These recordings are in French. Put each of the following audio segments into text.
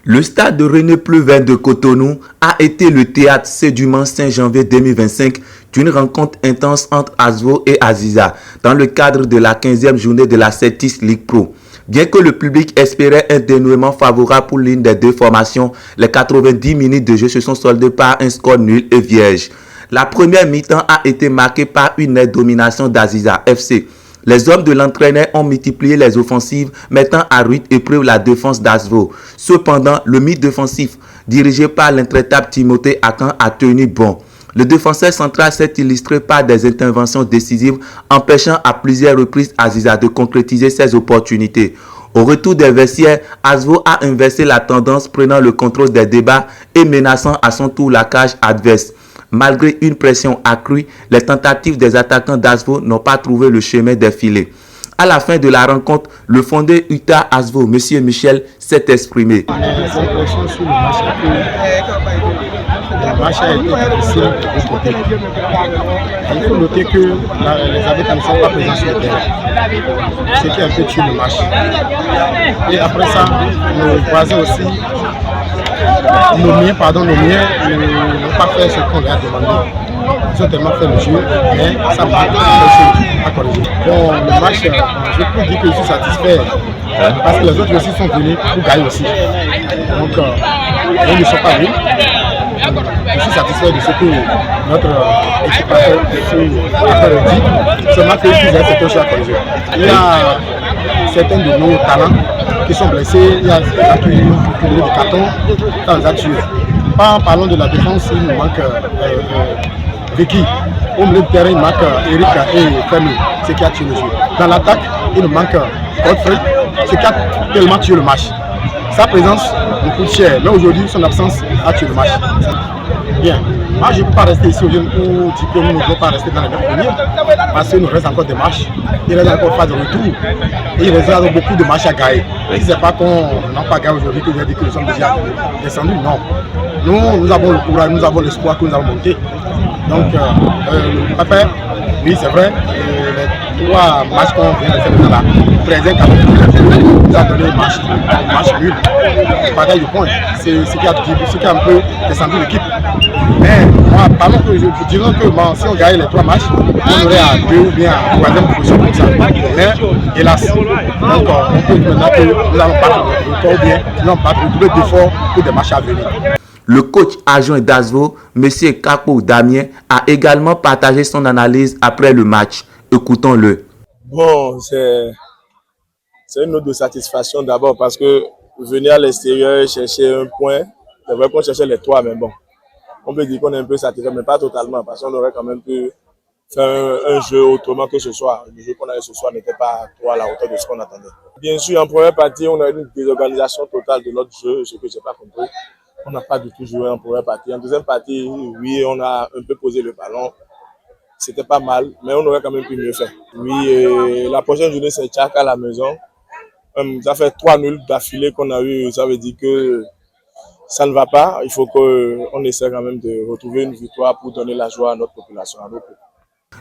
Le stade de René Pleven de Cotonou a été le théâtre ce dimanche 5 janvier 2025 d'une rencontre intense entre Asvo et Aziza dans le cadre de la 15e journée de la Celtics League Pro. Bien que le public espérait un dénouement favorable pour l'une des deux formations, les 90 minutes de jeu se sont soldées par un score nul et vierge. La première mi-temps a été marquée par une nette domination d'Aziza FC. Les hommes de l'entraîneur ont multiplié les offensives, mettant à rude épreuve la défense d'Asvo. Cependant, le mythe défensif, dirigé par l'intraitable Timothée Akan, a tenu bon. Le défenseur central s'est illustré par des interventions décisives, empêchant à plusieurs reprises Aziza de concrétiser ses opportunités. Au retour des vestiaires, Asvo a inversé la tendance, prenant le contrôle des débats et menaçant à son tour la cage adverse. Malgré une pression accrue, les tentatives des attaquants d'Asvo n'ont pas trouvé le chemin des filets. À la fin de la rencontre, le fondé Utah Asvo, M. Michel, s'est exprimé. Le match a été difficile de tous côtés. Il faut noter que les arbitres ne sont pas présents sur le terrain, ce qui a un peu tué le match. Et après ça, nos voisins aussi, nos miens n'ont pas fait ce qu'on leur a demandé. Ils ont tellement fait le jeu, mais ça m'a pas corrigé. Bon, le match, je peux dire que je suis satisfait parce que les autres aussi sont venus pour gagner aussi. Donc, ils ne sont pas venus. Je suis satisfait de ce que notre équipe a fait dit. Seulement qu'il y a certaines choses à corriger. Il y a certains de nos talents qui sont blessés, il y a des accumulés de cartons dans les actus. En parlant de la défense, il nous manque Vicky. Au milieu de terrain, il manque Eric et Femi, ce qui a tué le jeu. Dans l'attaque, il nous manque Godfrey, ce qui a tellement tué le match. Sa présence nous coûte cher, mais aujourd'hui, son absence a tué le match. Bien, moi je ne peux pas rester ici aujourd'hui pour dire que nous ne pouvons pas rester dans les 9 premiers parce qu'il nous reste encore des matchs, il reste encore phase de retour et il reste beaucoup de matchs à gagner. Si ce n'est pas qu'on n'a pas gagné aujourd'hui que je vais dire que nous sommes déjà descendus, non. Nous avons le courage, nous avons l'espoir que nous allons monter. Donc, papa, oui c'est vrai, les 3 matchs qu'on vient de faire dans la présente nous a donné un match nul, bataille de points, c'est ce qui a un peu descendu l'équipe. Mais moi, parlons que je dirais que bon, si on gagne les 3 matchs, on aurait à 2 ou bien à 3e position comme ça. Mais hélas, donc on peut maintenant que nous allons battre le record ou bien nous allons battre le double d'efforts pour des matchs à venir. Le coach adjoint d'Asvo, M. Kapo Damien, a également partagé son analyse après le match. Écoutons-le. Bon, c'est une note de satisfaction d'abord parce que venir à l'extérieur chercher un point, c'est vrai qu'on cherchait les 3, mais bon, on peut dire qu'on est un peu satisfait, mais pas totalement, parce qu'on aurait quand même pu faire un jeu autrement que ce soir. Le jeu qu'on avait ce soir n'était pas trop à la hauteur de ce qu'on attendait. Bien sûr, en première partie, on a eu une désorganisation totale de notre jeu, ce que je n'ai pas compris. On n'a pas du tout joué en première partie. En deuxième partie, oui, on a un peu posé le ballon. C'était pas mal, mais on aurait quand même pu mieux faire. Oui, la prochaine journée, c'est Tchak à la maison. Ça fait 3 nuls d'affilée qu'on a eu. Ça veut dire que ça ne va pas. Il faut qu'on essaie quand même de retrouver une victoire pour donner la joie à notre population.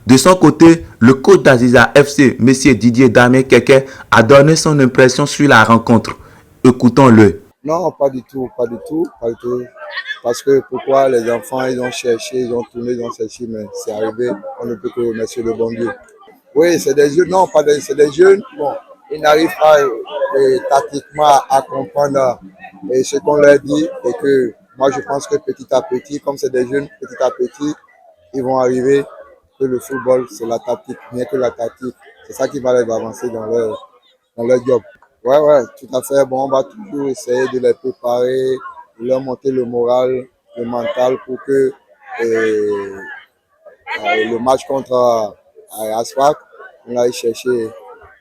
De son côté, le coach d'Aziza FC, M. Didier Damé-Keke, a donné son impression sur la rencontre. Écoutons-le. Non, pas du tout. Parce que pourquoi les enfants, ils ont cherché, ils ont tourné, ils ont cherché, mais c'est arrivé, on ne peut que remercier le bon Dieu. Oui, c'est des jeunes, non, c'est des jeunes, bon, ils n'arrivent pas tactiquement à comprendre ce qu'on leur dit et que moi je pense que petit à petit, comme c'est des jeunes, petit à petit, ils vont arriver que le football, c'est la tactique, rien que la tactique. C'est ça qui va les avancer dans leur job. Ouais, tout à fait. Bon, on va toujours essayer de les préparer, de leur monter le moral, le mental pour que le match contre Asfac, on aille chercher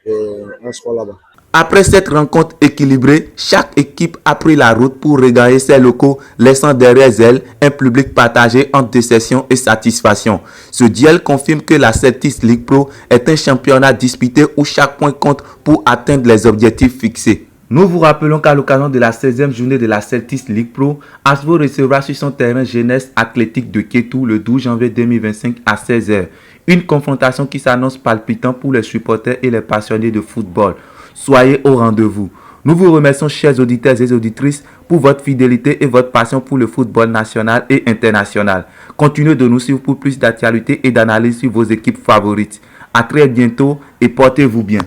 un score là-bas. Après cette rencontre équilibrée, chaque équipe a pris la route pour regagner ses locaux, laissant derrière elle un public partagé entre déception et satisfaction. Ce duel confirme que la Celtics League Pro est un championnat disputé où chaque point compte pour atteindre les objectifs fixés. Nous vous rappelons qu'à l'occasion de la 16e journée de la Celtics League Pro, Asvo recevra sur son terrain Jeunesse Athlétique de Kétou le 12 janvier 2025 à 16h. Une confrontation qui s'annonce palpitante pour les supporters et les passionnés de football. Soyez au rendez-vous. Nous vous remercions, chers auditeurs et auditrices, pour votre fidélité et votre passion pour le football national et international. Continuez de nous suivre pour plus d'actualités et d'analyses sur vos équipes favorites. À très bientôt et portez-vous bien.